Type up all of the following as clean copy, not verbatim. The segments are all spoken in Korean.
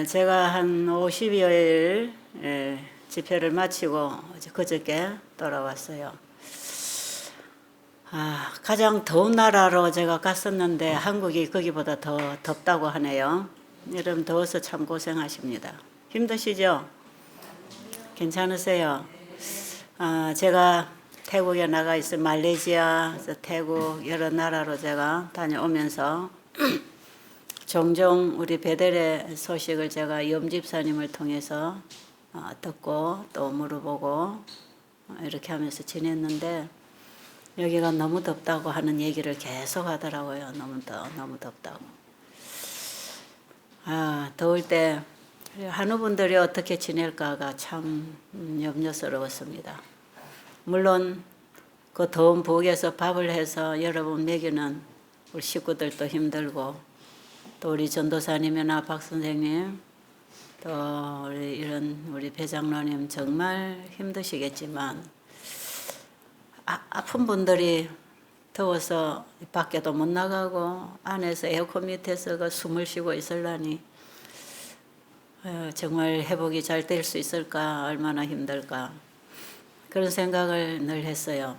제가 한 50여일 집회를 마치고 그저께 돌아왔어요. 가장 더운 나라로 제가 갔었는데 한국이 거기보다 더 덥다고 하네요. 여러분 더워서 참 고생하십니다. 힘드시죠? 괜찮으세요? 제가 태국에 나가 있어 말레이시아, 태국 여러 나라로 제가 다녀오면서 종종 우리 베델의 소식을 제가 염집사님을 통해서 듣고 또 물어보고 이렇게 하면서 지냈는데 여기가 너무 덥다고 하는 얘기를 계속 하더라고요. 너무 덥다고. 더울 때 한우분들이 어떻게 지낼까가 참 염려스러웠습니다. 물론 그 더운 북에서 밥을 해서 여러분 먹이는 우리 식구들도 힘들고 또 우리 전도사님이나 박 선생님 또 우리 배장로님 정말 힘드시겠지만 아픈 분들이 더워서 밖에도 못 나가고 안에서 에어컨 밑에서 그 숨을 쉬고 있으려니 정말 회복이 잘 될 수 있을까, 얼마나 힘들까 그런 생각을 늘 했어요.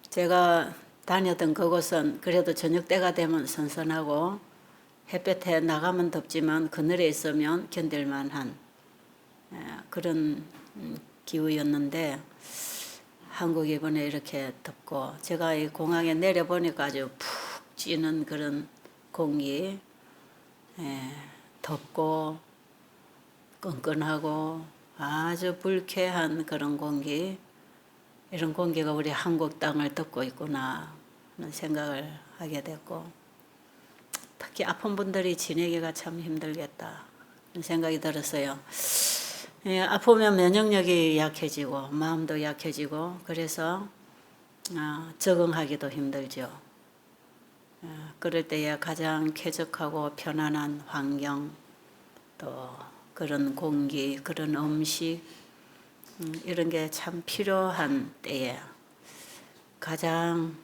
제가 다녔던 그곳은 그래도 저녁 때가 되면 선선하고 햇볕에 나가면 덥지만 그늘에 있으면 견딜만한 그런 기후였는데 한국이 이번에 이렇게 덥고 제가 이 공항에 내려보니까 아주 푹 찌는 그런 공기, 덥고 끈끈하고 아주 불쾌한 그런 공기, 이런 공기가 우리 한국 땅을 덮고 있구나 하는 생각을 하게 됐고 특히 아픈 분들이 지내기가 참 힘들겠다 하는 생각이 들었어요. 아프면 면역력이 약해지고 마음도 약해지고 그래서 적응하기도 힘들죠. 그럴 때에 가장 쾌적하고 편안한 환경 또 그런 공기 그런 음식 이런 게 참 필요한 때에 가장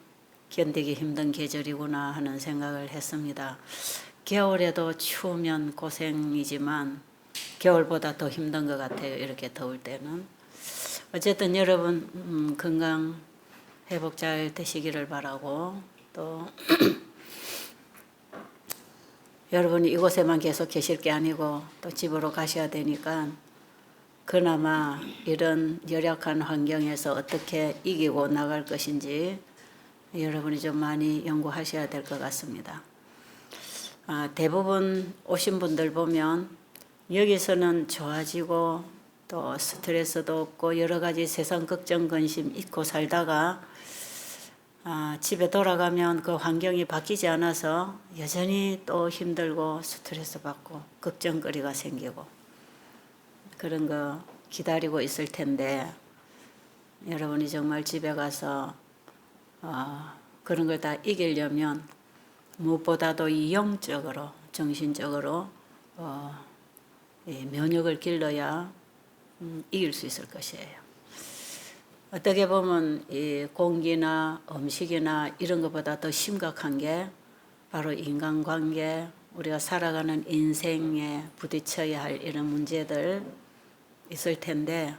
견디기 힘든 계절이구나 하는 생각을 했습니다. 겨울에도 추우면 고생이지만 겨울보다 더 힘든 것 같아요. 이렇게 더울 때는. 어쨌든 여러분 건강 회복 잘 되시기를 바라고 또 여러분이 이곳에만 계속 계실 게 아니고 또 집으로 가셔야 되니까 그나마 이런 열악한 환경에서 어떻게 이기고 나갈 것인지 여러분이 좀 많이 연구하셔야 될 것 같습니다. 대부분 오신 분들 보면 여기서는 좋아지고 또 스트레스도 없고 여러 가지 세상 걱정 근심 잊고 살다가 집에 돌아가면 그 환경이 바뀌지 않아서 여전히 또 힘들고 스트레스 받고 걱정거리가 생기고 그런 거 기다리고 있을 텐데 여러분이 정말 집에 가서 그런 걸 다 이기려면 무엇보다도 이 영적으로 정신적으로 면역을 길러야 이길 수 있을 것이에요. 어떻게 보면 이 공기나 음식이나 이런 것보다 더 심각한 게 바로 인간관계, 우리가 살아가는 인생에 부딪혀야 할 이런 문제들 있을 텐데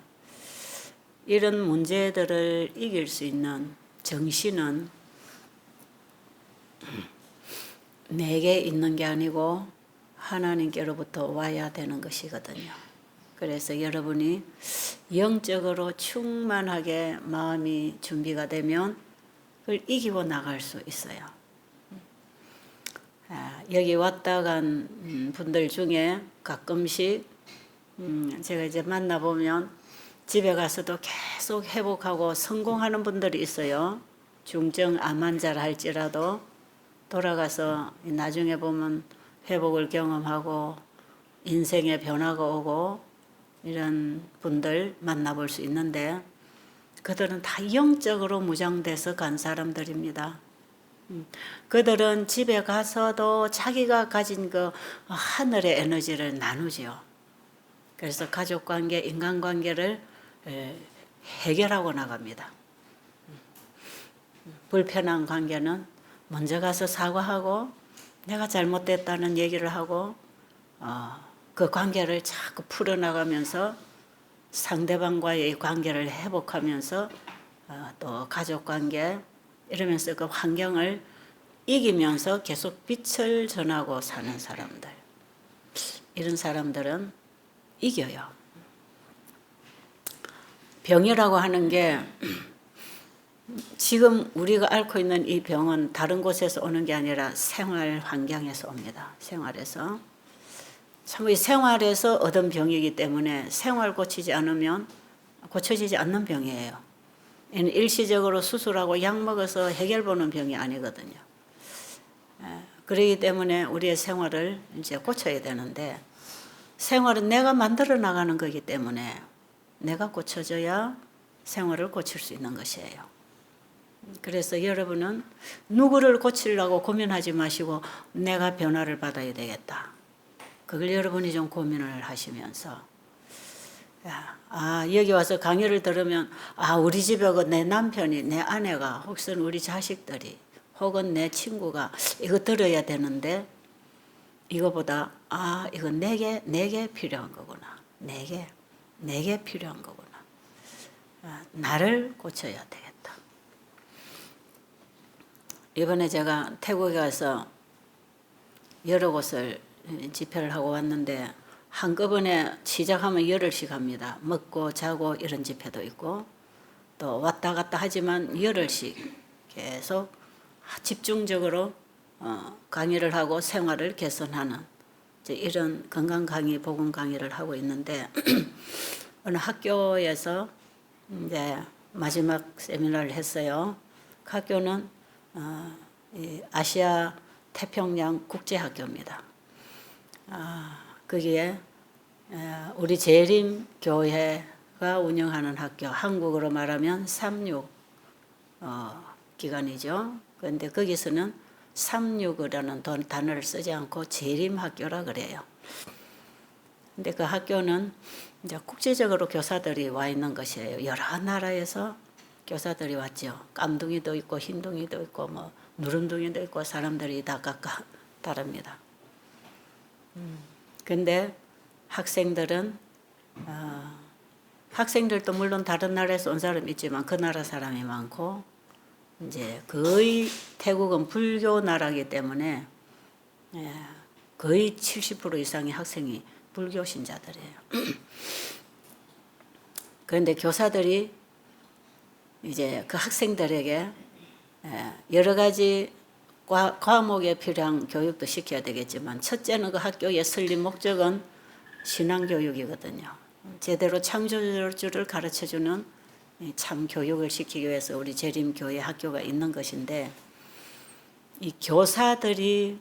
이런 문제들을 이길 수 있는 정신은 내게 있는 게 아니고 하나님께로부터 와야 되는 것이거든요. 그래서 여러분이 영적으로 충만하게 마음이 준비가 되면 그걸 이기고 나갈 수 있어요. 여기 왔다 간 분들 중에 가끔씩 제가 이제 만나보면 집에 가서도 계속 회복하고 성공하는 분들이 있어요. 중증 암 환자를 할지라도 돌아가서 나중에 보면 회복을 경험하고 인생의 변화가 오고 이런 분들 만나볼 수 있는데 그들은 다 영적으로 무장돼서 간 사람들입니다. 그들은 집에 가서도 자기가 가진 그 하늘의 에너지를 나누죠. 그래서 가족관계, 인간관계를 해결하고 나갑니다. 불편한 관계는 먼저 가서 사과하고 내가 잘못됐다는 얘기를 하고 그 관계를 자꾸 풀어나가면서 상대방과의 관계를 회복하면서 또 가족관계 이러면서 그 환경을 이기면서 계속 빛을 전하고 사는 사람들, 이런 사람들은 이겨요. 병이라고 하는 게 지금 우리가 앓고 있는 이 병은 다른 곳에서 오는 게 아니라 생활 환경에서 옵니다. 생활에서. 참 이 생활에서 얻은 병이기 때문에 생활 고치지 않으면 고쳐지지 않는 병이에요. 일시적으로 수술하고 약 먹어서 해결 보는 병이 아니거든요. 그렇기 때문에 우리의 생활을 이제 고쳐야 되는데 생활은 내가 만들어 나가는 거기 때문에 내가 고쳐져야 생활을 고칠 수 있는 것이에요. 그래서 여러분은 누구를 고치려고 고민하지 마시고 내가 변화를 받아야 되겠다. 그걸 여러분이 좀 고민을 하시면서 여기 와서 강의를 들으면 우리 집에 내 남편이 내 아내가 혹은 우리 자식들이 혹은 내 친구가 이거 들어야 되는데 이거보다 이거 내게 필요한 거구나. 내게 필요한 거구나. 나를 고쳐야 되겠다. 이번에 제가 태국에 가서 여러 곳을 집회를 하고 왔는데 한꺼번에 시작하면 열흘씩 합니다. 먹고 자고 이런 집회도 있고 또 왔다 갔다 하지만 열흘씩 계속 집중적으로 강의를 하고 생활을 개선하는 이런 건강 강의, 복음 강의를 하고 있는데 어느 학교에서 이제 마지막 세미나를 했어요. 그 학교는 아시아 태평양 국제학교입니다. 거기에 우리 재림 교회가 운영하는 학교, 한국어로 말하면 36 기관이죠. 그런데 거기서는 36이라는 단어를 쓰지 않고 재림학교라 그래요. 근데 그 학교는 이제 국제적으로 교사들이 와 있는 것이에요. 여러 나라에서 교사들이 왔죠. 깜둥이도 있고 흰둥이도 있고 뭐 누름둥이도 있고 사람들이 다 각각 다릅니다. 근데 학생들은 학생들도 물론 다른 나라에서 온 사람이 있지만 그 나라 사람이 많고 이제 거의 태국은 불교 나라이기 때문에 거의 70% 이상의 학생이 불교 신자들이에요. 그런데 교사들이 이제 그 학생들에게 여러 가지 과목에 필요한 교육도 시켜야 되겠지만 첫째는 그 학교의 설립 목적은 신앙교육이거든요. 제대로 창조주를 가르쳐주는 참 교육을 시키기 위해서 우리 재림교회 학교가 있는 것인데 이 교사들이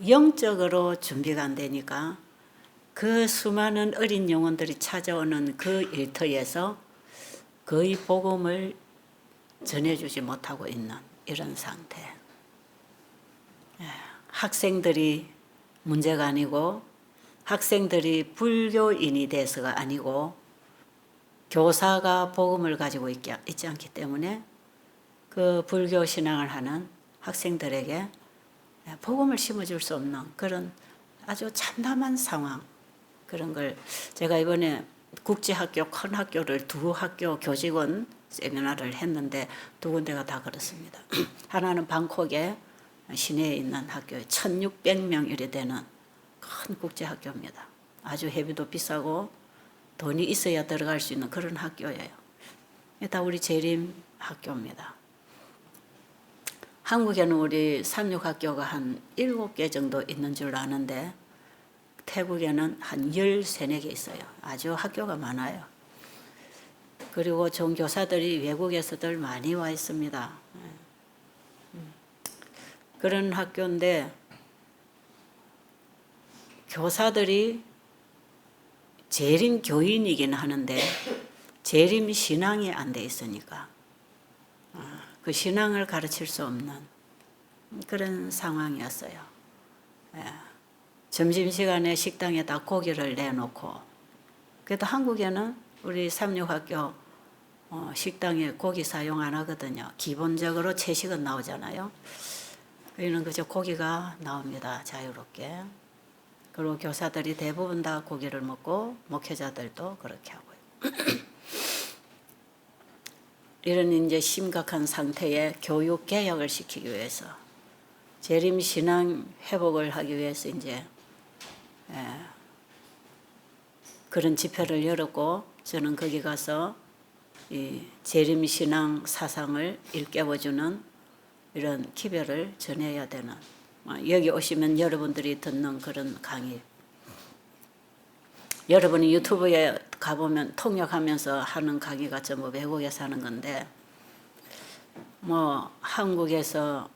영적으로 준비가 안 되니까 그 수많은 어린 영혼들이 찾아오는 그 일터에서 거의 복음을 전해주지 못하고 있는 이런 상태. 학생들이 문제가 아니고 학생들이 불교인이 돼서가 아니고 교사가 복음을 가지고 있지 않기 때문에 그 불교 신앙을 하는 학생들에게 복음을 심어줄 수 없는 그런 아주 참담한 상황, 그런 걸 제가 이번에 국제학교 큰 학교를 두 학교 교직원 세미나를 했는데 두 군데가 다 그렇습니다. 하나는 방콕에 시내에 있는 학교에 1600명 이래 되는 큰 국제학교입니다. 아주 회비도 비싸고 돈이 있어야 들어갈 수 있는 그런 학교예요. 다 우리 재림 학교입니다. 한국에는 우리 36학교가 한 7개 정도 있는 줄 아는데 태국에는 한 13, 14개 있어요. 아주 학교가 많아요. 그리고 종교사들이 외국에서들 많이 와 있습니다. 그런 학교인데 교사들이 재림 교인이긴 하는데 재림 신앙이 안 돼 있으니까 그 신앙을 가르칠 수 없는 그런 상황이었어요. 점심시간에 식당에다 고기를 내놓고 그래도 한국에는 우리 36학교 식당에 고기 사용 안 하거든요. 기본적으로 채식은 나오잖아요. 거기는 그저 고기가 나옵니다. 자유롭게. 그리고 교사들이 대부분 다 고기를 먹고 목회자들도 그렇게 하고요. 이런 이제 심각한 상태에 교육 개혁을 시키기 위해서 재림 신앙 회복을 하기 위해서 이제 그런 집회를 열었고 저는 거기 가서 이 재림 신앙 사상을 일깨워주는 이런 기별을 전해야 되는 여기 오시면 여러분들이 듣는 그런 강의. 여러분이 유튜브에 가보면 통역하면서 하는 강의가 전부 외국에서 하는 건데 뭐 한국에서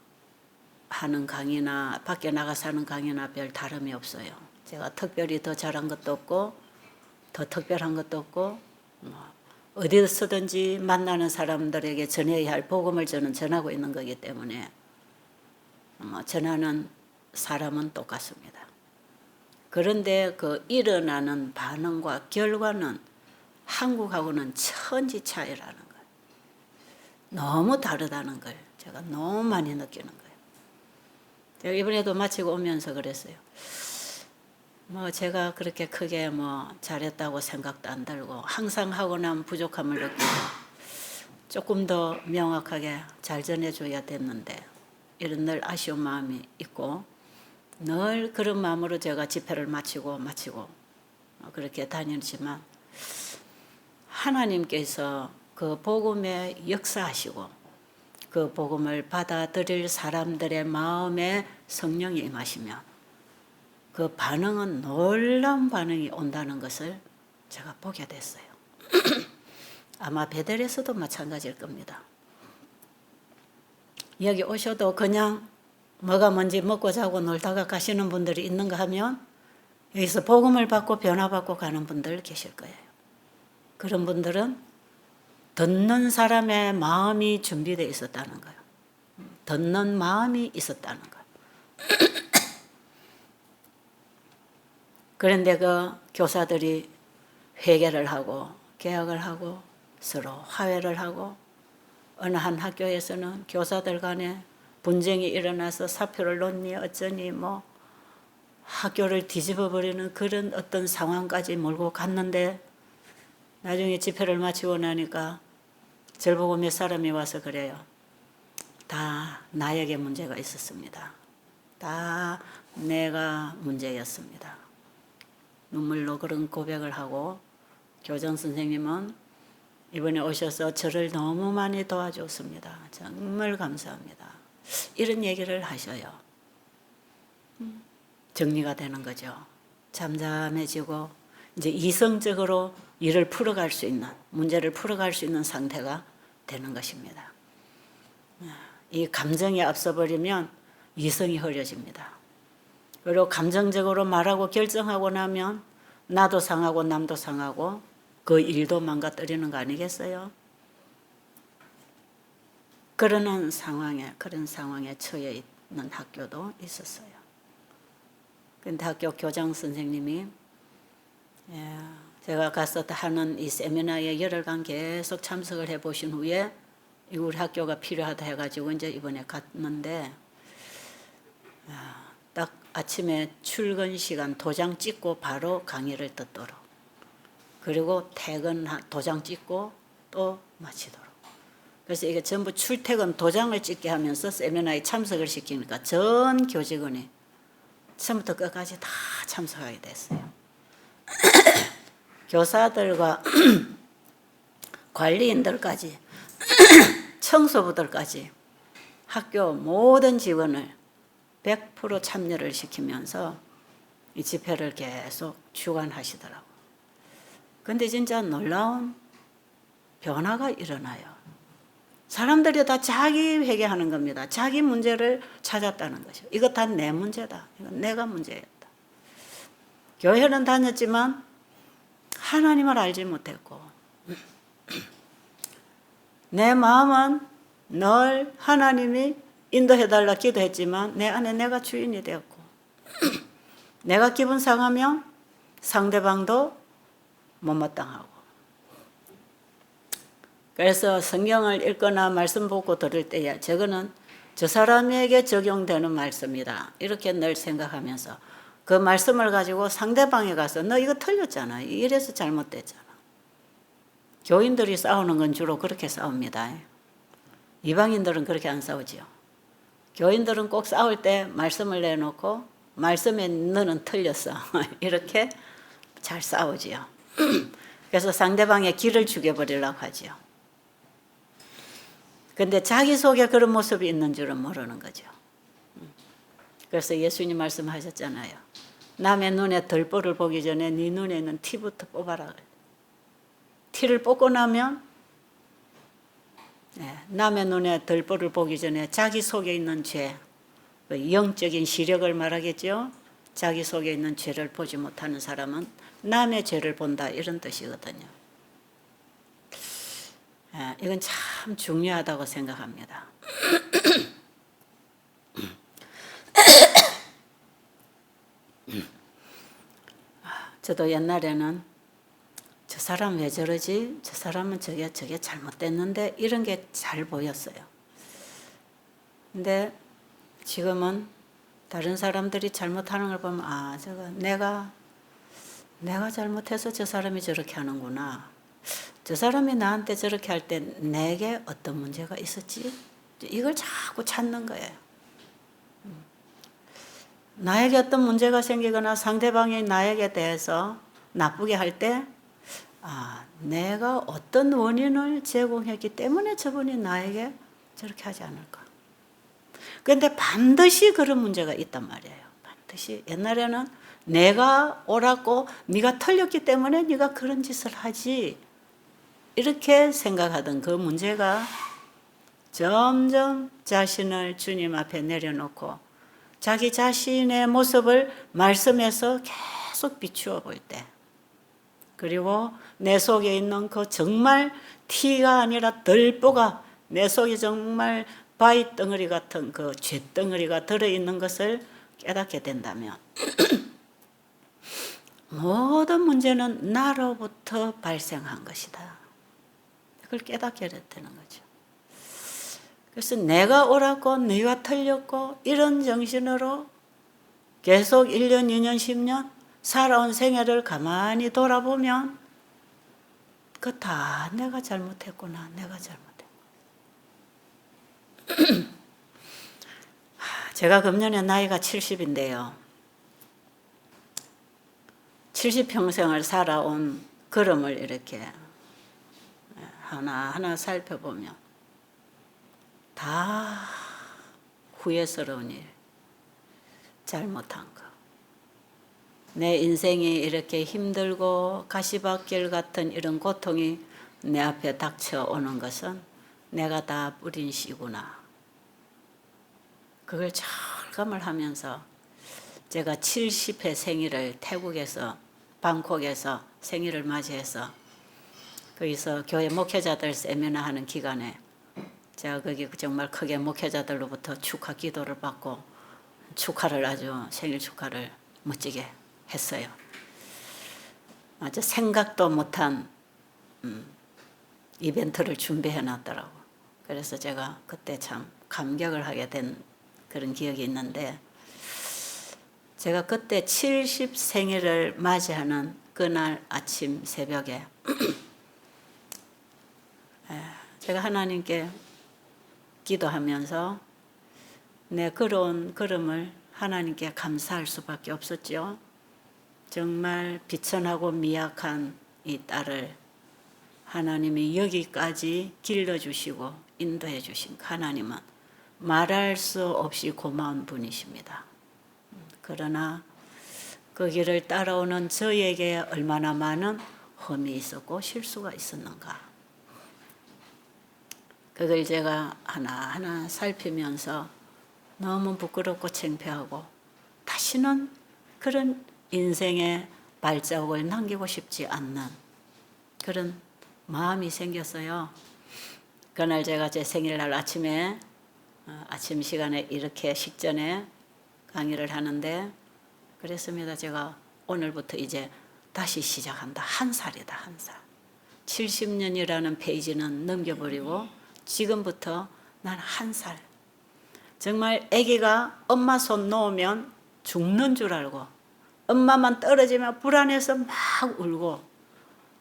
하는 강의나 밖에 나가서 하는 강의나 별 다름이 없어요. 제가 특별히 더 잘한 것도 없고 더 특별한 것도 없고 어디서든지 만나는 사람들에게 전해야 할 복음을 저는 전하고 있는 거기 때문에 전하는 사람은 똑같습니다. 그런데 그 일어나는 반응과 결과는 한국하고는 천지 차이라는 거예요. 너무 다르다는 걸 제가 너무 많이 느끼는 거예요. 제가 이번에도 마치고 오면서 그랬어요. 뭐 제가 그렇게 크게 뭐 잘했다고 생각도 안 들고 항상 하고 나면 부족함을 느끼고 조금 더 명확하게 잘 전해줘야 됐는데 이런 늘 아쉬운 마음이 있고 늘 그런 마음으로 제가 집회를 마치고 그렇게 다니지만 하나님께서 그 복음에 역사하시고 그 복음을 받아들일 사람들의 마음에 성령이 임하시면 그 반응은 놀라운 반응이 온다는 것을 제가 보게 됐어요. 아마 베델에서도 마찬가지일 겁니다. 여기 오셔도 그냥 뭐가 뭔지 먹고 자고 놀다가 가시는 분들이 있는가 하면 여기서 복음을 받고 변화받고 가는 분들 계실 거예요. 그런 분들은 듣는 사람의 마음이 준비되어 있었다는 거예요. 듣는 마음이 있었다는 거예요. 그런데 그 교사들이 회개를 하고 개혁을 하고 서로 화해를 하고 어느 한 학교에서는 교사들 간에 분쟁이 일어나서 사표를 놓니 어쩌니 뭐 학교를 뒤집어 버리는 그런 어떤 상황까지 몰고 갔는데 나중에 집회를 마치고 나니까 절 보고 몇 사람이 와서 그래요. 다 나에게 문제가 있었습니다. 다 내가 문제였습니다. 눈물로 그런 고백을 하고 교장 선생님은 이번에 오셔서 저를 너무 많이 도와줬습니다. 정말 감사합니다. 이런 얘기를 하셔요. 정리가 되는 거죠. 잠잠해지고 이제 이성적으로 일을 풀어갈 수 있는 문제를 풀어갈 수 있는 상태가 되는 것입니다. 이 감정이 앞서버리면 이성이 흐려집니다. 그리고 감정적으로 말하고 결정하고 나면 나도 상하고 남도 상하고 그 일도 망가뜨리는 거 아니겠어요? 그런 상황에 처해 있는 학교도 있었어요. 근데 학교 교장 선생님이 제가 가서 하는 이 세미나에 열흘간 계속 참석을 해보신 후에 우리 학교가 필요하다 해가지고 이제 이번에 갔는데 딱 아침에 출근 시간 도장 찍고 바로 강의를 듣도록 그리고 퇴근 도장 찍고 또 마치도록 그래서 이게 전부 출퇴근 도장을 찍게 하면서 세미나에 참석을 시키니까 전 교직원이 처음부터 끝까지 다 참석하게 됐어요. 교사들과 관리인들까지 청소부들까지 학교 모든 직원을 100% 참여를 시키면서 이 집회를 계속 주관하시더라고요. 근데 진짜 놀라운 변화가 일어나요. 사람들이 다 자기 회개하는 겁니다. 자기 문제를 찾았다는 것이죠. 이거 다 내 문제다. 이건 내가 문제였다. 교회는 다녔지만 하나님을 알지 못했고 내 마음은 늘 하나님이 인도해달라 기도했지만 내 안에 내가 주인이 되었고 내가 기분 상하면 상대방도 못마땅하고 그래서 성경을 읽거나 말씀 보고 들을 때에 저거는 저 사람에게 적용되는 말씀이다. 이렇게 늘 생각하면서 그 말씀을 가지고 상대방에 가서 너 이거 틀렸잖아. 이래서 잘못됐잖아. 교인들이 싸우는 건 주로 그렇게 싸웁니다. 이방인들은 그렇게 안 싸우지요. 교인들은 꼭 싸울 때 말씀을 내놓고 말씀에 너는 틀렸어. 이렇게 잘 싸우지요. 그래서 상대방의 길을 죽여버리려고 하지요. 근데 자기 속에 그런 모습이 있는 줄은 모르는 거죠. 그래서 예수님 말씀하셨잖아요. 남의 눈에 덜보를 보기 전에 네 눈에 있는 티부터 뽑아라. 티를 뽑고 나면 남의 눈에 덜보를 보기 전에 자기 속에 있는 죄, 영적인 시력을 말하겠죠. 자기 속에 있는 죄를 보지 못하는 사람은 남의 죄를 본다 이런 뜻이거든요. 이건 참 중요하다고 생각합니다. 저도 옛날에는 저 사람 왜 저러지? 저 사람은 저게 잘못됐는데 이런 게 잘 보였어요. 근데 지금은 다른 사람들이 잘못하는 걸 보면 저거 내가 잘못해서 저 사람이 저렇게 하는구나. 저 사람이 나한테 저렇게 할 때 내게 어떤 문제가 있었지? 이걸 자꾸 찾는 거예요. 나에게 어떤 문제가 생기거나 상대방이 나에게 대해서 나쁘게 할 때 내가 어떤 원인을 제공했기 때문에 저분이 나에게 저렇게 하지 않을까. 그런데 반드시 그런 문제가 있단 말이에요. 반드시. 옛날에는 내가 옳았고 네가 틀렸기 때문에 네가 그런 짓을 하지. 이렇게 생각하던 그 문제가 점점 자신을 주님 앞에 내려놓고 자기 자신의 모습을 말씀에서 계속 비추어 볼 때, 그리고 내 속에 있는 그 정말 티가 아니라 덜보가 내 속에 정말 바위 덩어리 같은 그 죄덩어리가 들어있는 것을 깨닫게 된다면 모든 문제는 나로부터 발생한 것이다. 그걸 깨닫게 되는 거죠. 그래서 내가 옳았고 네가 틀렸고 이런 정신으로 계속 1년, 2년, 10년 살아온 생애를 가만히 돌아보면 그거 다 내가 잘못했구나. 내가 잘못했구나. 제가 금년에 나이가 70인데요. 70평생을 살아온 걸음을 이렇게 하나하나 살펴보면 다 후회스러운 일, 잘못한 거. 내 인생이 이렇게 힘들고 가시밭길 같은 이런 고통이 내 앞에 닥쳐오는 것은 내가 다 뿌린 씨구나. 그걸 절감을 하면서 제가 70회 생일을 태국에서 방콕에서 생일을 맞이해서 거기서 교회 목회자들 세미나 하는 기간에 제가 거기 정말 크게 목회자들로부터 축하 기도를 받고 축하를 아주 생일 축하를 멋지게 했어요. 아주 생각도 못한 이벤트를 준비해 놨더라고. 그래서 제가 그때 참 감격을 하게 된 그런 기억이 있는데, 제가 그때 70 생일을 맞이하는 그날 아침 새벽에 제가 하나님께 기도하면서 내 걸어온 걸음을 하나님께 감사할 수밖에 없었죠. 정말 비천하고 미약한 이 딸을 하나님이 여기까지 길러주시고 인도해 주신 하나님은 말할 수 없이 고마운 분이십니다. 그러나 그 길을 따라오는 저에게 얼마나 많은 험이 있었고 실수가 있었는가. 그걸 제가 하나하나 살피면서 너무 부끄럽고 창피하고 다시는 그런 인생의 발자국을 남기고 싶지 않는 그런 마음이 생겼어요. 그날 제가 제 생일날 아침에 아침 시간에 이렇게 식전에 강의를 하는데 그랬습니다. 제가 오늘부터 이제 다시 시작한다. 한 살이다. 한 살. 70년이라는 페이지는 넘겨버리고 지금부터 난 한 살. 정말 아기가 엄마 손 놓으면 죽는 줄 알고 엄마만 떨어지면 불안해서 막 울고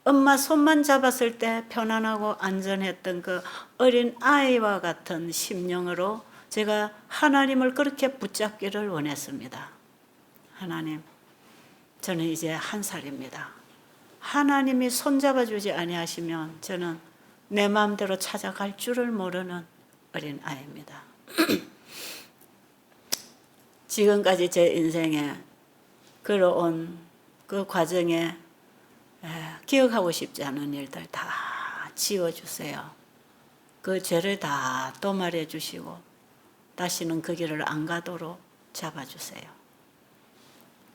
엄마 손만 잡았을 때 편안하고 안전했던 그 어린 아이와 같은 심령으로 제가 하나님을 그렇게 붙잡기를 원했습니다. 하나님, 저는 이제 1살입니다. 하나님이 손잡아 주지 아니하시면 저는 내 마음대로 찾아갈 줄을 모르는 어린 아이입니다. 지금까지 제 인생에 걸어온 그 과정에 기억하고 싶지 않은 일들 다 지워주세요. 그 죄를 다 도말해 주시고 다시는 그 길을 안 가도록 잡아주세요.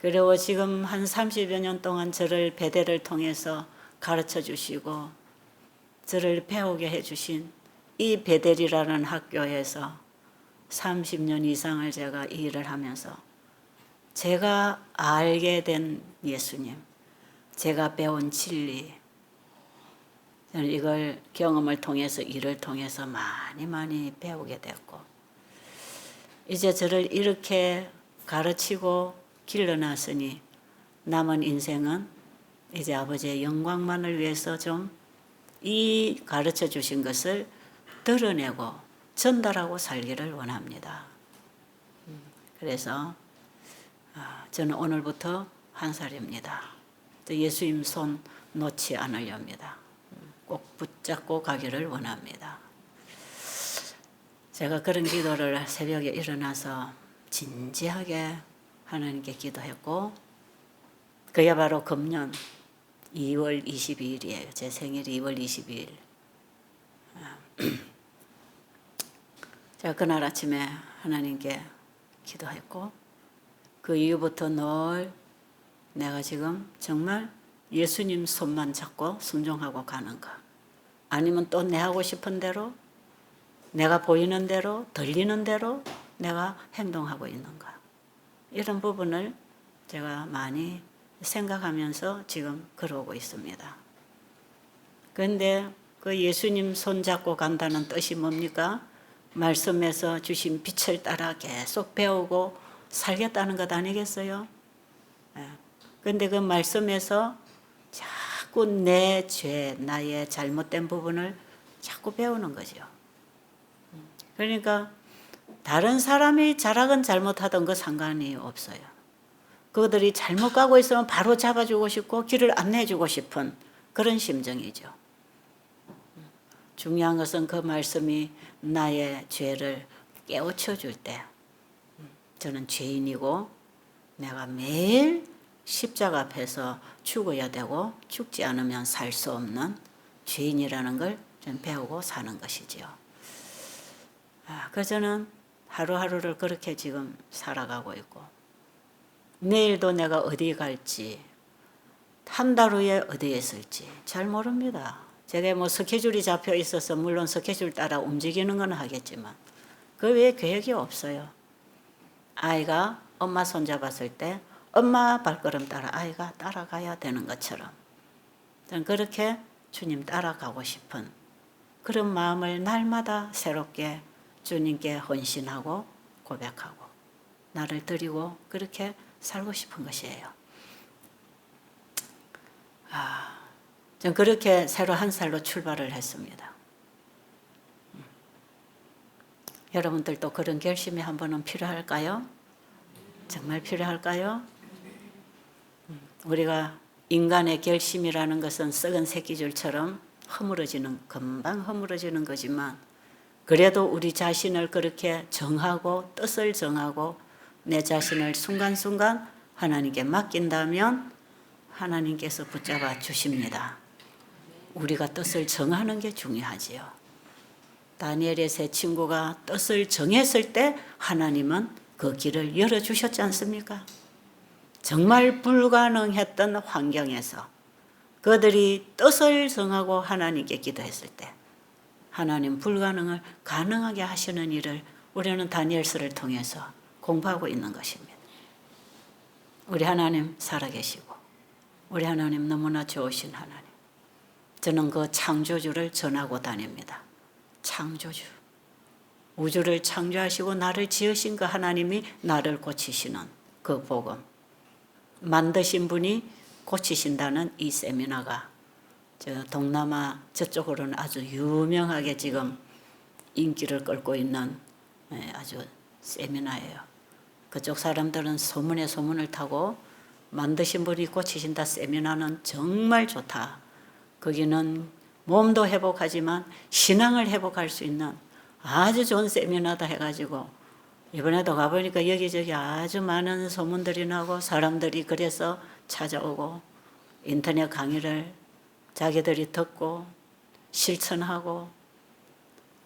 그리고 지금 한 30여 년 동안 저를 베델을 통해서 가르쳐 주시고 저를 배우게 해주신 이 베델이라는 학교에서 30년 이상을 제가 이 일을 하면서 제가 알게 된 예수님, 제가 배운 진리, 저는 이걸 경험을 통해서 일을 통해서 많이 배우게 됐고 이제 저를 이렇게 가르치고 길러놨으니 남은 인생은 이제 아버지의 영광만을 위해서 좀 이 가르쳐 주신 것을 드러내고 전달하고 살기를 원합니다. 그래서 저는 오늘부터 1살입니다. 예수님 손 놓지 않으렵니다. 꼭 붙잡고 가기를 원합니다. 제가 그런 기도를 새벽에 일어나서 진지하게 하나님께 기도했고 그게 바로 금년 2월 22일이에요. 제 생일이 2월 22일. 제가 그날 아침에 하나님께 기도했고 그 이후부터 늘 내가 지금 정말 예수님 손만 잡고 순종하고 가는가 아니면 또 내 하고 싶은 대로 내가 보이는 대로 들리는 대로 내가 행동하고 있는가 이런 부분을 제가 많이 생각하면서 지금 걸어오고 있습니다. 그런데 그 예수님 손잡고 간다는 뜻이 뭡니까? 말씀에서 주신 빛을 따라 계속 배우고 살겠다는 것 아니겠어요? 그런데 그 말씀에서 자꾸 내 죄, 나의 잘못된 부분을 자꾸 배우는 거죠. 그러니까 다른 사람이 잘하건 잘못하던 거 상관이 없어요. 그들이 잘못 가고 있으면 바로 잡아주고 싶고 길을 안내해주고 싶은 그런 심정이죠. 중요한 것은 그 말씀이 나의 죄를 깨우쳐 줄 때 저는 죄인이고 내가 매일 십자가 앞에서 죽어야 되고 죽지 않으면 살 수 없는 죄인이라는 걸 좀 배우고 사는 것이지요. 그래서 저는 하루하루를 그렇게 지금 살아가고 있고 내일도 내가 어디 갈지 한 달 후에 어디에 있을지 잘 모릅니다. 제가 뭐 스케줄이 잡혀 있어서 물론 스케줄 따라 움직이는 건 하겠지만 그 외에 계획이 없어요. 아이가 엄마 손잡았을 때 엄마 발걸음 따라 아이가 따라가야 되는 것처럼 저는 그렇게 주님 따라가고 싶은 그런 마음을 날마다 새롭게 주님께 헌신하고 고백하고 나를 드리고 그렇게 살고 싶은 것이에요. 전 그렇게 새로 1살로 출발을 했습니다. 여러분들도 그런 결심이 한 번은 필요할까요? 정말 필요할까요? 우리가 인간의 결심이라는 것은 썩은 새끼줄처럼 금방 허물어지는 거지만 그래도 우리 자신을 그렇게 정하고 뜻을 정하고 내 자신을 순간순간 하나님께 맡긴다면 하나님께서 붙잡아 주십니다. 우리가 뜻을 정하는 게 중요하지요. 다니엘의 세 친구가 뜻을 정했을 때 하나님은 그 길을 열어주셨지 않습니까? 정말 불가능했던 환경에서 그들이 뜻을 정하고 하나님께 기도했을 때 하나님 불가능을 가능하게 하시는 일을 우리는 다니엘서를 통해서 공부하고 있는 것입니다. 우리 하나님 살아계시고 우리 하나님 너무나 좋으신 하나님. 저는 그 창조주를 전하고 다닙니다. 창조주. 우주를 창조하시고 나를 지으신 그 하나님이 나를 고치시는 그 복음, 만드신 분이 고치신다는 이 세미나가 저 동남아 저쪽으로는 아주 유명하게 지금 인기를 끌고 있는 아주 세미나예요. 그쪽 사람들은 소문에 소문을 타고 만드신 분이 고치신다 세미나는 정말 좋다. 거기는 몸도 회복하지만 신앙을 회복할 수 있는 아주 좋은 세미나다 해가지고 이번에도 가보니까 여기저기 아주 많은 소문들이 나고 사람들이 그래서 찾아오고 인터넷 강의를 자기들이 듣고 실천하고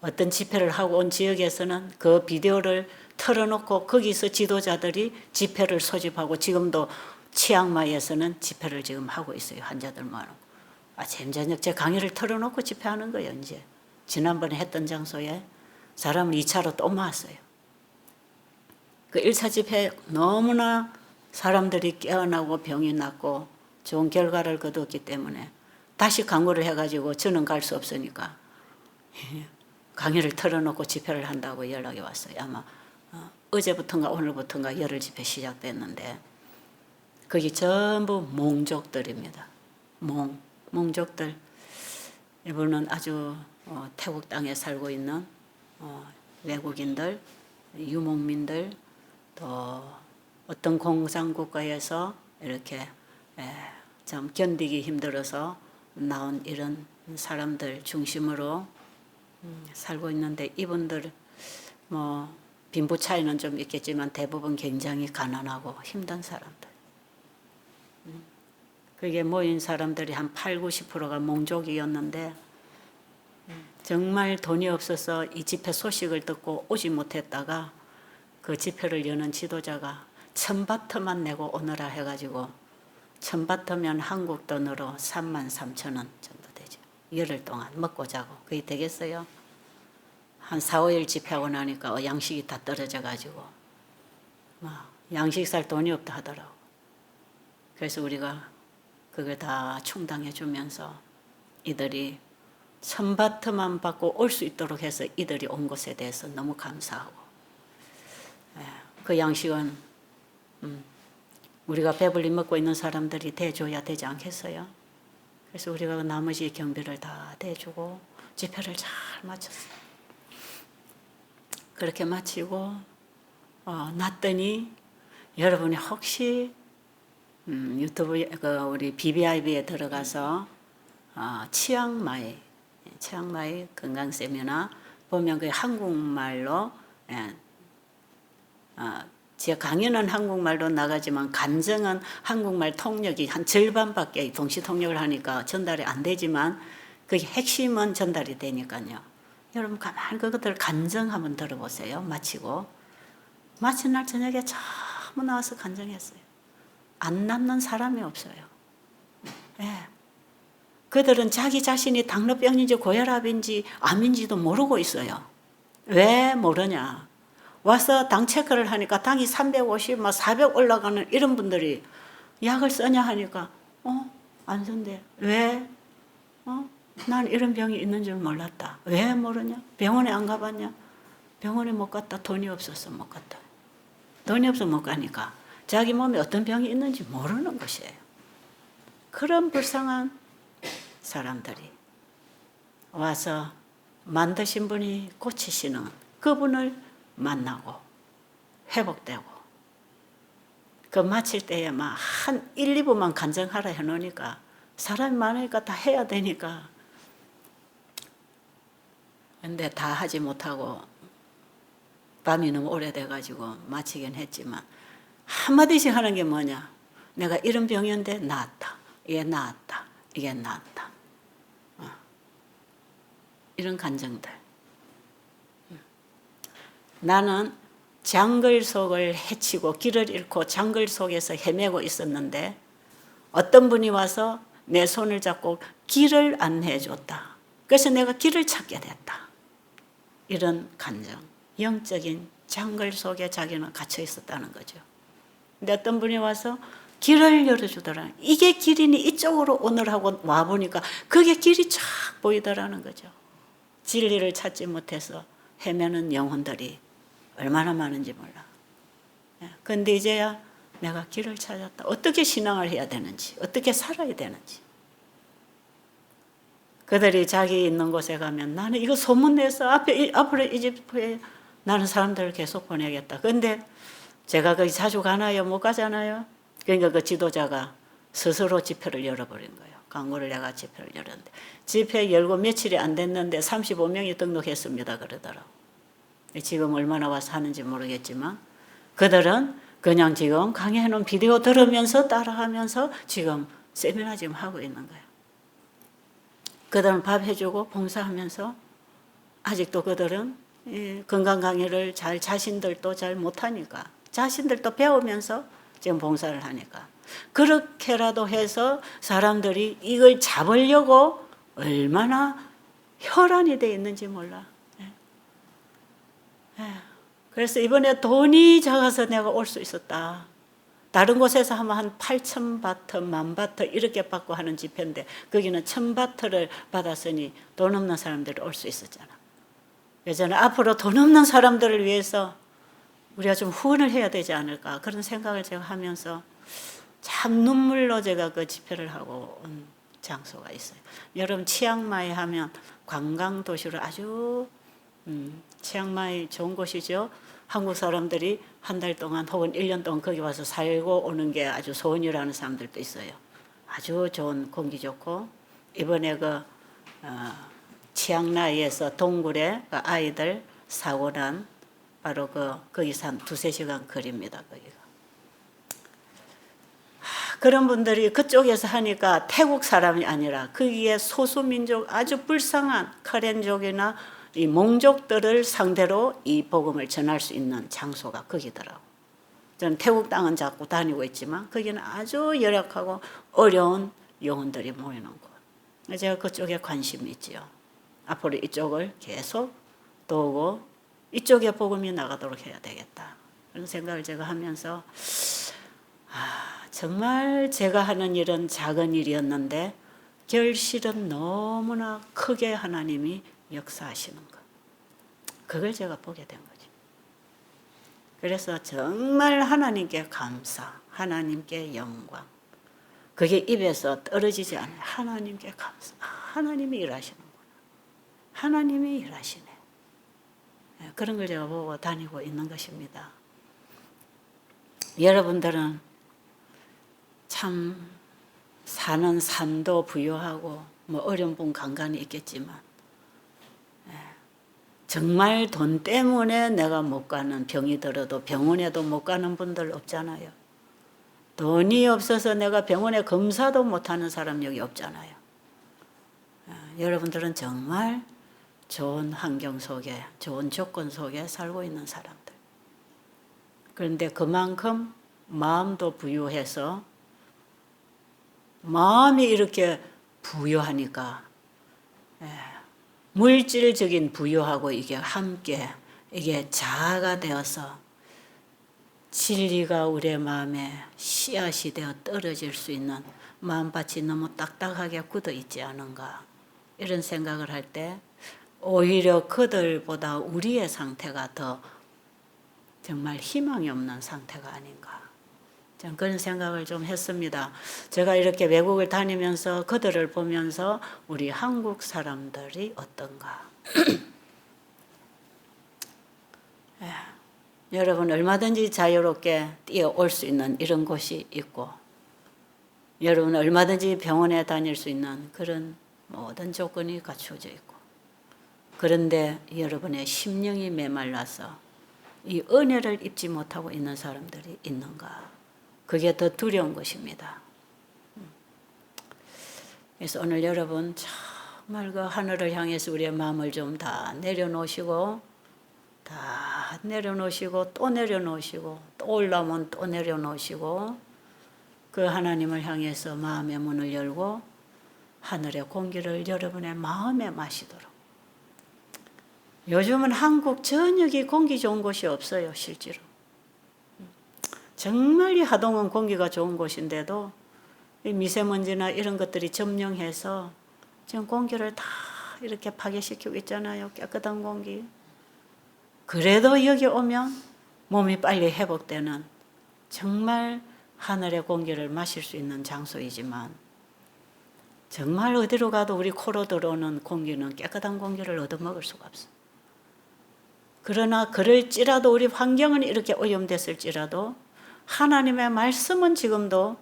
어떤 집회를 하고 온 지역에서는 그 비디오를 틀어놓고 거기서 지도자들이 집회를 소집하고 지금도 치앙마이에서는 집회를 지금 하고 있어요. 환자들 모아놓고. 아침 저녁 제 강의를 틀어놓고 집회하는 거예요. 이제 지난번에 했던 장소에 사람을 2차로 또 모았어요. 그 1차 집회 너무나 사람들이 깨어나고 병이 낫고 좋은 결과를 거두었기 때문에 다시 강구를 해가지고 저는 갈 수 없으니까 강의를 틀어놓고 집회를 한다고 연락이 왔어요. 아마 어제부터인가 오늘부터인가 열흘 집회 시작됐는데 거기 전부 몽족들입니다. 몽족들. 이분은 아주 태국 땅에 살고 있는 외국인들, 유목민들, 또 어떤 공산국가에서 이렇게 참 견디기 힘들어서 나온 이런 사람들 중심으로 살고 있는데 이분들 뭐 빈부 차이는 좀 있겠지만 대부분 굉장히 가난하고 힘든 사람들. 그게 모인 사람들이 한 8, 90%가 몽족이었는데 정말 돈이 없어서 이 집회 소식을 듣고 오지 못했다가 그 집회를 여는 지도자가 1,000바트만 내고 오너라 해가지고 1,000바트면 한국 돈으로 33,000원 정도 되죠. 열흘 동안 먹고 자고 그게 되겠어요? 한 4, 5일 집회하고 나니까 양식이 다 떨어져가지고 양식 살 돈이 없다 하더라고. 그래서 우리가 그걸 다 충당해 주면서 이들이 1,000바트만 받고 올 수 있도록 해서 이들이 온 것에 대해서 너무 감사하고 그 양식은 우리가 배불리 먹고 있는 사람들이 대줘야 되지 않겠어요? 그래서 우리가 그 나머지 경비를 다 대주고 집회를 잘 마쳤어요. 그렇게 마치고 났더니 여러분이 혹시 유튜브 우리 BBIB에 들어가서 치앙마이 건강 세미나 보면 그 한국말로 제 강연은 한국말로 나가지만 감정은 한국말 통역이 한 절반밖에 동시 통역을 하니까 전달이 안 되지만 그게 핵심은 전달이 되니까요. 여러분 가만히 그것들 간증 한번 들어보세요. 마친 날 저녁에 전부 나와서 간증했어요. 안 낫는 사람이 없어요. 예. 그들은 자기 자신이 당뇨병인지 고혈압인지 암인지도 모르고 있어요. 왜 모르냐? 와서 당 체크를 하니까 당이 350, 400 올라가는 이런 분들이 약을 쓰냐 하니까 안 쓴대. 왜? 난 이런 병이 있는 줄 몰랐다. 왜 모르냐? 병원에 안 가봤냐? 병원에 못 갔다. 돈이 없어서 못 갔다. 돈이 없어서 못 가니까 자기 몸에 어떤 병이 있는지 모르는 것이에요. 그런 불쌍한 사람들이 와서 만드신 분이 고치시는 그분을 만나고 회복되고 그 마칠 때에 막 한 1, 2분만 간증하라 해놓으니까 사람이 많으니까 다 해야 되니까 근데 다 하지 못하고 밤이 너무 오래돼가지고 마치긴 했지만 한마디씩 하는 게 뭐냐? 내가 이런 병이었는데 나았다. 이게 나았다. 이게 나았다. 이런 간증들. 나는 장글 속을 헤치고 길을 잃고 장글 속에서 헤매고 있었는데 어떤 분이 와서 내 손을 잡고 길을 안내해 줬다. 그래서 내가 길을 찾게 됐다. 이런 간증. 영적인 장글 속에 자기는 갇혀 있었다는 거죠. 근데 어떤 분이 와서 길을 열어주더라. 이게 길이니 이쪽으로 오느라고 와보니까 그게 길이 쫙 보이더라는 거죠. 진리를 찾지 못해서 헤매는 영혼들이 얼마나 많은지 몰라. 그런데 이제야 내가 길을 찾았다. 어떻게 신앙을 해야 되는지, 어떻게 살아야 되는지. 그들이 자기 있는 곳에 가면 나는 이거 소문내서 앞으로 이집트에 나는 사람들을 계속 보내겠다. 그런데 제가 거기 자주 가나요? 못 가잖아요. 그러니까 그 지도자가 스스로 집회를 열어버린 거예요. 광고를 내가 집회를 열었는데 집회 열고 며칠이 안 됐는데 35명이 등록했습니다. 그러더라고. 지금 얼마나 와서 하는지 모르겠지만 그들은 그냥 지금 강의해놓은 비디오 들으면서 따라하면서 지금 세미나 지금 하고 있는 거예요. 그들은 밥 해주고 봉사하면서 아직도 그들은 건강 강의를 자신들도 잘 못하니까 자신들도 배우면서 지금 봉사를 하니까 그렇게라도 해서 사람들이 이걸 잡으려고 얼마나 혈안이 돼 있는지 몰라. 그래서 이번에 돈이 작아서 내가 올 수 있었다. 다른 곳에서 하면 한 8,000바트, 10,000바트 이렇게 받고 하는 집회인데 거기는 1,000바트를 받았으니 돈 없는 사람들이 올 수 있었잖아. 그래서 저는 앞으로 돈 없는 사람들을 위해서 우리가 좀 후원을 해야 되지 않을까 그런 생각을 제가 하면서 참 눈물로 제가 그 집회를 하고 온 장소가 있어요. 여러분 치앙마이 하면 관광도시로 아주 치앙마이 좋은 곳이죠. 한국 사람들이 한 달 동안 혹은 1년 동안 거기 와서 살고 오는 게 아주 소원이라는 사람들도 있어요. 아주 좋은 공기 좋고 이번에 치앙라이에서 동굴에 그 아이들 사고 난 바로 거기서 한 2-3시간 거리입니다. 거기가. 그런 분들이 그쪽에서 하니까 태국 사람이 아니라 거기에 소수민족 아주 불쌍한 카렌족이나 이 몽족들을 상대로 이 복음을 전할 수 있는 장소가 거기더라고. 저는 태국 땅은 자꾸 다니고 있지만 거기는 아주 열악하고 어려운 영혼들이 모이는 곳. 제가 그쪽에 관심이 있지요. 앞으로 이쪽을 계속 도우고 이쪽에 복음이 나가도록 해야 되겠다. 그런 생각을 제가 하면서 정말 제가 하는 일은 작은 일이었는데 결실은 너무나 크게 하나님이 역사하시는 것. 그걸 제가 보게 된 거죠. 그래서 정말 하나님께 감사, 하나님께 영광. 그게 입에서 떨어지지 않아요. 하나님께 감사. 하나님이 일하시는구나. 하나님이 일하시네. 그런 걸 제가 보고 다니고 있는 것입니다. 여러분들은 참 사는 삶도 부유하고 뭐 어려운 분 간간히 있겠지만 정말 돈 때문에 내가 못 가는 병이 들어도 병원에도 못 가는 분들 없잖아요. 돈이 없어서 내가 병원에 검사도 못하는 사람 여기 없잖아요. 여러분들은 정말 좋은 환경 속에 좋은 조건 속에 살고 있는 사람들. 그런데 그만큼 마음도 부유해서 마음이 이렇게 부유하니까 물질적인 부유하고 이게 함께 이게 자아가 되어서 진리가 우리의 마음에 씨앗이 되어 떨어질 수 있는 마음밭이 너무 딱딱하게 굳어 있지 않은가 이런 생각을 할 때 오히려 그들보다 우리의 상태가 더 정말 희망이 없는 상태가 아닌가 저는 그런 생각을 좀 했습니다. 제가 이렇게 외국을 다니면서 그들을 보면서 우리 한국 사람들이 어떤가. 여러분 얼마든지 자유롭게 뛰어올 수 있는 이런 곳이 있고 여러분 얼마든지 병원에 다닐 수 있는 그런 모든 조건이 갖추어져 있고 그런데 여러분의 심령이 메말라서 이 은혜를 입지 못하고 있는 사람들이 있는가. 그게 더 두려운 것입니다. 그래서 오늘 여러분 정말 그 하늘을 향해서 우리의 마음을 좀 다 내려놓으시고 또 내려놓으시고 또 올라오면 또 내려놓으시고 그 하나님을 향해서 마음의 문을 열고 하늘의 공기를 여러분의 마음에 마시도록. 요즘은 한국 전역이 공기 좋은 곳이 없어요. 실제로. 정말 이 하동은 공기가 좋은 곳인데도 이 미세먼지나 이런 것들이 점령해서 지금 공기를 다 이렇게 파괴시키고 있잖아요. 깨끗한 공기. 그래도 여기 오면 몸이 빨리 회복되는 정말 하늘의 공기를 마실 수 있는 장소이지만 정말 어디로 가도 우리 코로 들어오는 공기는 깨끗한 공기를 얻어먹을 수가 없어. 그러나 그럴지라도 우리 환경은 이렇게 오염됐을지라도 하나님의 말씀은 지금도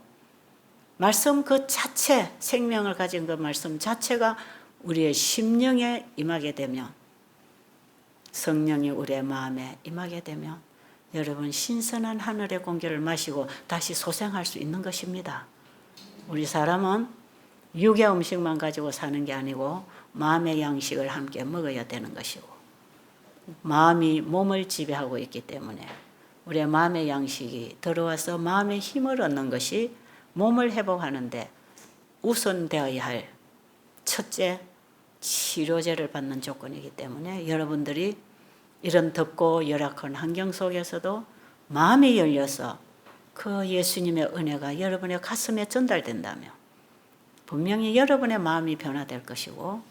말씀 그 자체, 생명을 가진 그 말씀 자체가 우리의 심령에 임하게 되면, 성령이 우리의 마음에 임하게 되면 여러분 신선한 하늘의 공기를 마시고 다시 소생할 수 있는 것입니다. 우리 사람은 육의 음식만 가지고 사는 게 아니고 마음의 양식을 함께 먹어야 되는 것이고, 마음이 몸을 지배하고 있기 때문에 우리의 마음의 양식이 들어와서 마음의 힘을 얻는 것이 몸을 회복하는데 우선되어야 할 첫째 치료제를 받는 조건이기 때문에 여러분들이 이런 덥고 열악한 환경 속에서도 마음이 열려서 그 예수님의 은혜가 여러분의 가슴에 전달된다면 분명히 여러분의 마음이 변화될 것이고,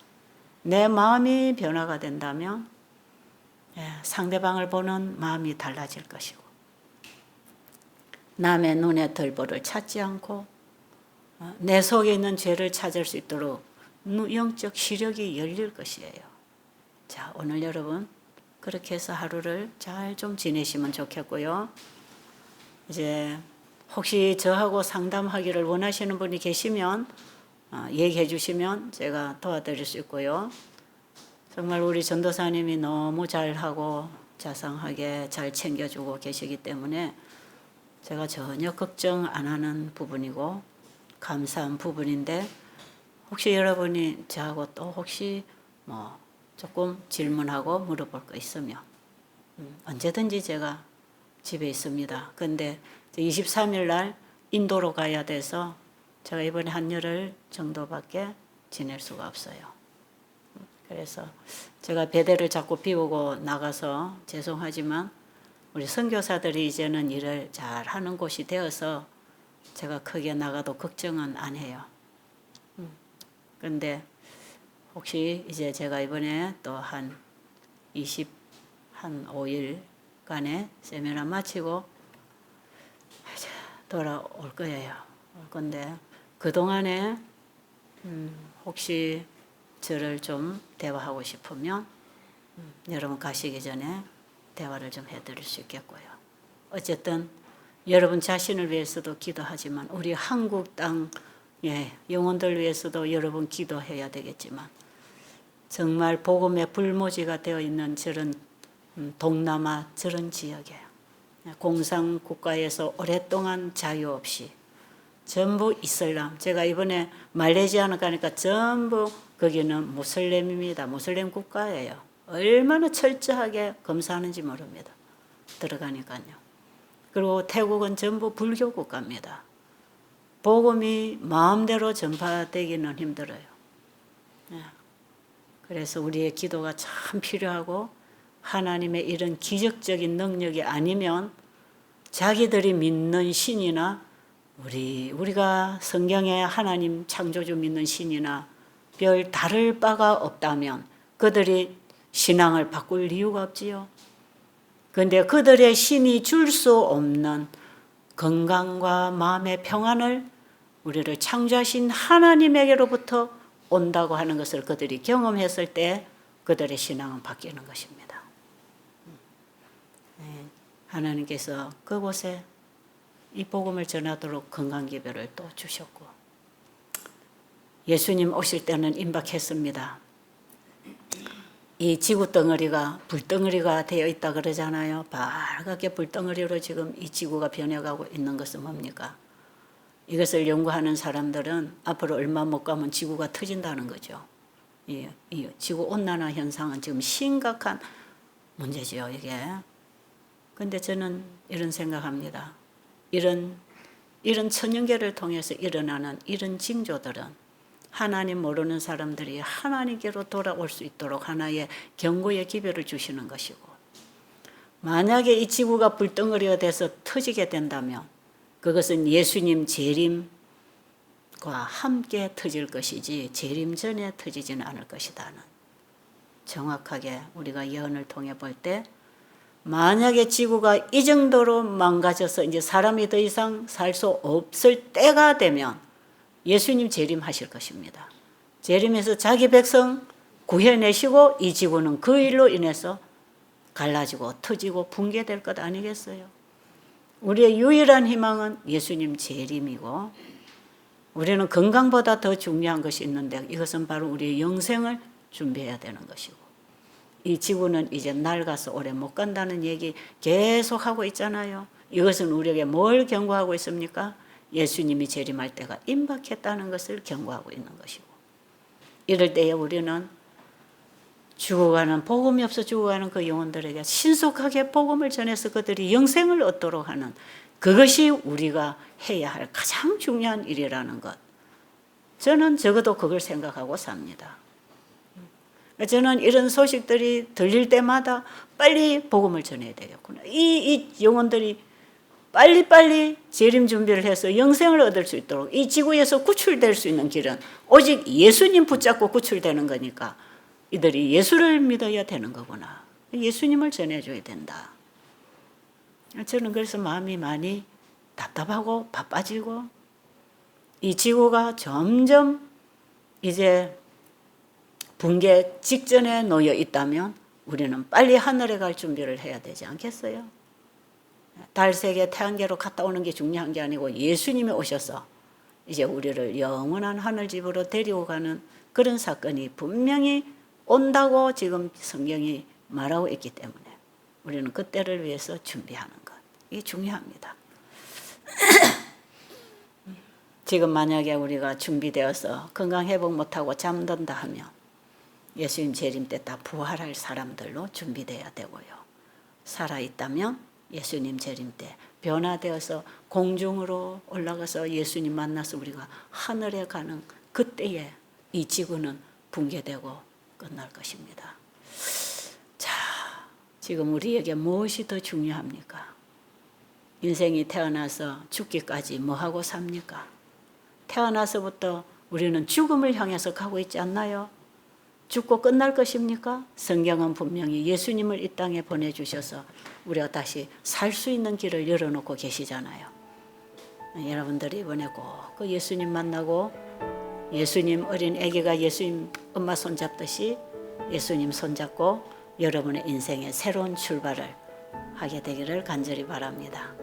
내 마음이 변화가 된다면 상대방을 보는 마음이 달라질 것이고, 남의 눈에 들보를 찾지 않고 내 속에 있는 죄를 찾을 수 있도록 영적 시력이 열릴 것이에요. 자, 오늘 여러분 그렇게 해서 하루를 잘 좀 지내시면 좋겠고요. 이제 혹시 저하고 상담하기를 원하시는 분이 계시면 얘기해 주시면 제가 도와드릴 수 있고요. 정말 우리 전도사님이 너무 잘하고 자상하게 잘 챙겨주고 계시기 때문에 제가 전혀 걱정 안 하는 부분이고 감사한 부분인데, 혹시 여러분이 저하고 또 혹시 조금 질문하고 물어볼 거 있으면 언제든지 제가 집에 있습니다. 근데 23일 날 인도로 가야 돼서 제가 이번에 한 열흘 정도밖에 지낼 수가 없어요. 그래서 제가 배대를 자꾸 비우고 나가서 죄송하지만 우리 선교사들이 이제는 일을 잘 하는 곳이 되어서 제가 크게 나가도 걱정은 안 해요. 그런데 혹시 이제 제가 이번에 또 한 5일간의 세미나 마치고 돌아올 거예요. 올 건데 그동안에 혹시 저를 좀 대화하고 싶으면 여러분 가시기 전에 대화를 좀 해드릴 수 있겠고요. 어쨌든 여러분 자신을 위해서도 기도하지만 우리 한국 땅의 영혼들 위해서도 여러분 기도해야 되겠지만, 정말 복음의 불모지가 되어 있는 저런 동남아 저런 지역에 공산국가에서 오랫동안 자유 없이 전부 이슬람, 제가 이번에 말레이시아는 가니까 전부 거기는 무슬림입니다. 무슬림 국가예요. 얼마나 철저하게 검사하는지 모릅니다. 들어가니까요. 그리고 태국은 전부 불교 국가입니다. 복음이 마음대로 전파되기는 힘들어요. 그래서 우리의 기도가 참 필요하고, 하나님의 이런 기적적인 능력이 아니면 자기들이 믿는 신이나 우리가 성경에 하나님 창조주 믿는 신이나 별 다를 바가 없다면 그들이 신앙을 바꿀 이유가 없지요. 그런데 그들의 신이 줄 수 없는 건강과 마음의 평안을 우리를 창조하신 하나님에게로부터 온다고 하는 것을 그들이 경험했을 때 그들의 신앙은 바뀌는 것입니다. 하나님께서 그곳에 이 복음을 전하도록 건강기별을 또 주셨고, 예수님 오실 때는 임박했습니다. 이 지구 덩어리가 불덩어리가 되어 있다 그러잖아요. 빨갛게 불덩어리로 지금 이 지구가 변해가고 있는 것은 뭡니까? 이것을 연구하는 사람들은 앞으로 얼마 못 가면 지구가 터진다는 거죠. 이 지구 온난화 현상은 지금 심각한 문제죠, 이게. 근데 저는 이런 생각합니다. 이런 천연계를 통해서 일어나는 이런 징조들은 하나님 모르는 사람들이 하나님께로 돌아올 수 있도록 하나의 경고의 기별을 주시는 것이고, 만약에 이 지구가 불덩어리가 돼서 터지게 된다면 그것은 예수님 재림과 함께 터질 것이지 재림 전에 터지지는 않을 것이다는, 정확하게 우리가 예언을 통해 볼 때 만약에 지구가 이 정도로 망가져서 이제 사람이 더 이상 살 수 없을 때가 되면 예수님 재림하실 것입니다. 재림해서 자기 백성 구해내시고 이 지구는 그 일로 인해서 갈라지고 터지고 붕괴될 것 아니겠어요? 우리의 유일한 희망은 예수님 재림이고, 우리는 건강보다 더 중요한 것이 있는데 이것은 바로 우리의 영생을 준비해야 되는 것이고, 이 지구는 이제 낡아서 오래 못 간다는 얘기 계속 하고 있잖아요. 이것은 우리에게 뭘 경고하고 있습니까? 예수님이 재림할 때가 임박했다는 것을 경고하고 있는 것이고, 이럴 때에 우리는 죽어가는, 복음이 없어 죽어가는 그 영혼들에게 신속하게 복음을 전해서 그들이 영생을 얻도록 하는, 그것이 우리가 해야 할 가장 중요한 일이라는 것. 저는 적어도 그걸 생각하고 삽니다. 저는 이런 소식들이 들릴 때마다 빨리 복음을 전해야 되겠구나. 이 영혼들이 빨리빨리 재림 준비를 해서 영생을 얻을 수 있도록, 이 지구에서 구출될 수 있는 길은 오직 예수님 붙잡고 구출되는 거니까 이들이 예수를 믿어야 되는 거구나. 예수님을 전해줘야 된다. 저는 그래서 마음이 많이 답답하고 바빠지고, 이 지구가 점점 이제 붕괴 직전에 놓여 있다면 우리는 빨리 하늘에 갈 준비를 해야 되지 않겠어요? 달색에 태양계로 갔다 오는 게 중요한 게 아니고 예수님이 오셔서 이제 우리를 영원한 하늘집으로 데리고 가는 그런 사건이 분명히 온다고 지금 성경이 말하고 있기 때문에 우리는 그때를 위해서 준비하는 것, 이게 중요합니다. 지금 만약에 우리가 준비되어서 건강 회복 못하고 잠든다 하면 예수님 재림 때 다 부활할 사람들로 준비되어야 되고요. 살아있다면 예수님 재림 때 변화되어서 공중으로 올라가서 예수님 만나서 우리가 하늘에 가는 그때에 이 지구는 붕괴되고 끝날 것입니다. 자, 지금 우리에게 무엇이 더 중요합니까? 인생이 태어나서 죽기까지 뭐하고 삽니까? 태어나서부터 우리는 죽음을 향해서 가고 있지 않나요? 죽고 끝날 것입니까? 성경은 분명히 예수님을 이 땅에 보내주셔서 우리가 다시 살 수 있는 길을 열어놓고 계시잖아요. 여러분들이 이번에 꼭 그 예수님 만나고, 예수님 어린 아기가 예수님 엄마 손잡듯이 예수님 손잡고 여러분의 인생의 새로운 출발을 하게 되기를 간절히 바랍니다.